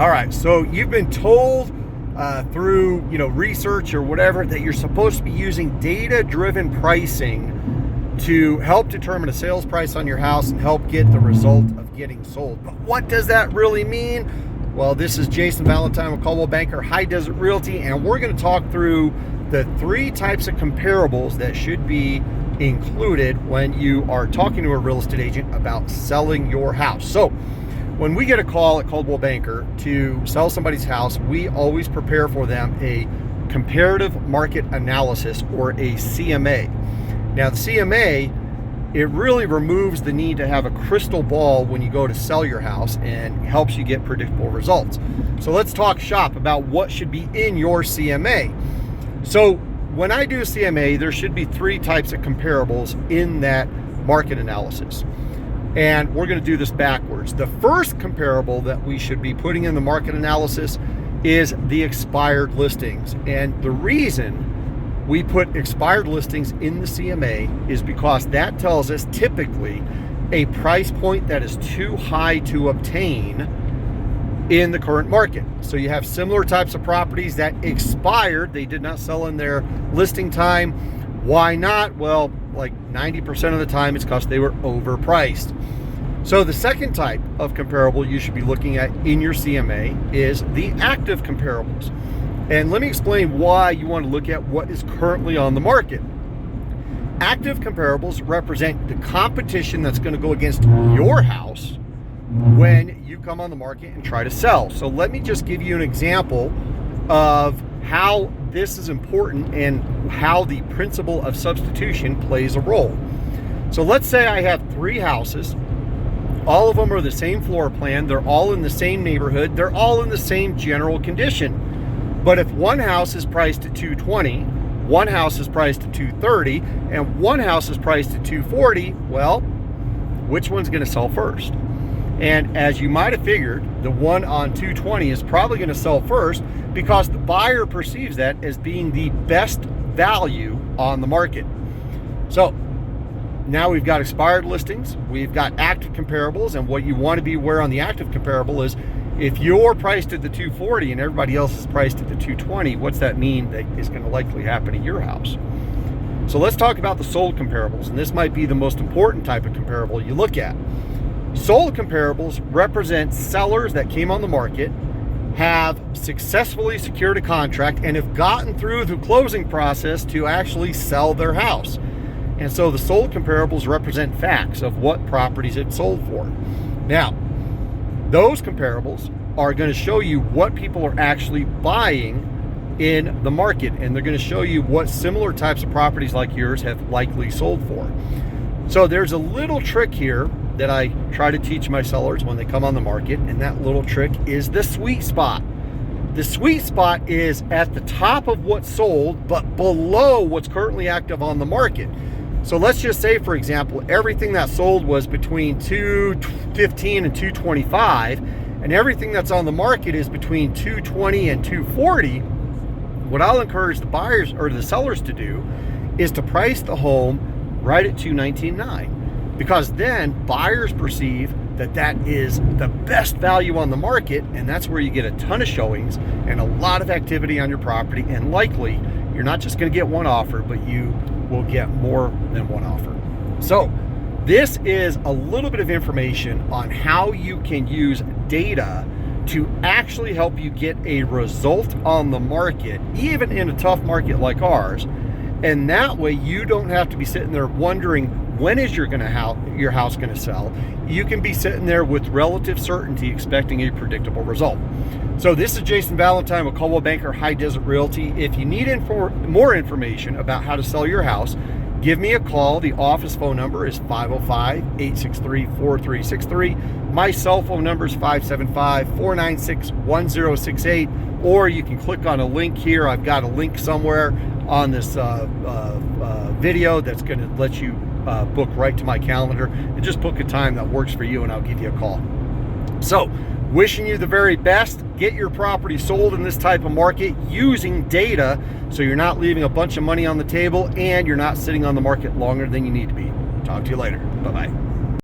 All right, so you've been told through research or whatever that you're supposed to be using data-driven pricing to help determine a sales price on your house and help get the result of getting sold. But what does that really mean? Well, this is Jason Valentine with Coldwell Banker, High Desert Realty, and we're going to talk through the 3 types of comparables that should be included when you are talking to a real estate agent about selling your house. So when we get a call at Coldwell Banker to sell somebody's house, we always prepare for them a comparative market analysis, or a CMA. Now, the CMA, it really removes the need to have a crystal ball when you go to sell your house and helps you get predictable results. So let's talk shop about what should be in your CMA. So when I do a CMA, there should be 3 types of comparables in that market analysis. And we're going to do this backwards. The first comparable that we should be putting in the market analysis is the expired listings. And the reason we put expired listings in the CMA is because that tells us typically a price point that is too high to obtain in the current market. So you have similar types of properties that expired, they did not sell in their listing time. Why not? Well, like 90% of the time it's because they were overpriced. So the second type of comparable you should be looking at in your CMA is the active comparables. And let me explain why you want to look at what is currently on the market. Active comparables represent the competition that's going to go against your house when you come on the market and try to sell. So let me just give you an example of how this is important and how the principle of substitution plays a role. So let's say I have 3 houses. All of them are the same floor plan. They're all in the same neighborhood. They're all in the same general condition. But if one house is priced at $220, one house is priced at $230, and one house is priced at $240, well, which one's going to sell first? And as you might have figured, the one on $220 is probably going to sell first because the buyer perceives that as being the best value on the market. So now we've got expired listings, we've got active comparables, and what you want to be aware on the active comparable is if you're priced at the $240 and everybody else is priced at the $220, what's that mean that is going to likely happen at your house? So let's talk about the sold comparables, and this might be the most important type of comparable you look at. Sold comparables represent sellers that came on the market, have successfully secured a contract, and have gotten through the closing process to actually sell their house. And so the sold comparables represent facts of what properties it sold for. Now, those comparables are going to show you what people are actually buying in the market, and they're going to show you what similar types of properties like yours have likely sold for. So there's a little trick here that I try to teach my sellers when they come on the market, and that little trick is the sweet spot. The sweet spot is at the top of what's sold, but below what's currently active on the market. So let's just say, for example, everything that sold was between $215 and $225, and everything that's on the market is between $220 and $240. What I'll encourage the buyers or the sellers to do is to price the home right at $219.9, because then buyers perceive that that is the best value on the market, and that's where you get a ton of showings and a lot of activity on your property, and likely you're not just going to get one offer, but you will get more than one offer. So this is a little bit of information on how you can use data to actually help you get a result on the market, even in a tough market like ours. And that way you don't have to be sitting there wondering when is your house going to sell. You can be sitting there with relative certainty expecting a predictable result. So this is Jason Valentine with Coldwell Banker, High Desert Realty. If you need more information about how to sell your house, give me a call. The office phone number is 505-863-4363. My cell phone number is 575-496-1068. Or you can click on a link here. I've got a link somewhere on this video that's going to let you book right to my calendar, and just book a time that works for you and I'll give you a call. So wishing you the very best. Get your property sold in this type of market using data, so you're not leaving a bunch of money on the table and you're not sitting on the market longer than you need to be. Talk to you later. Bye-bye.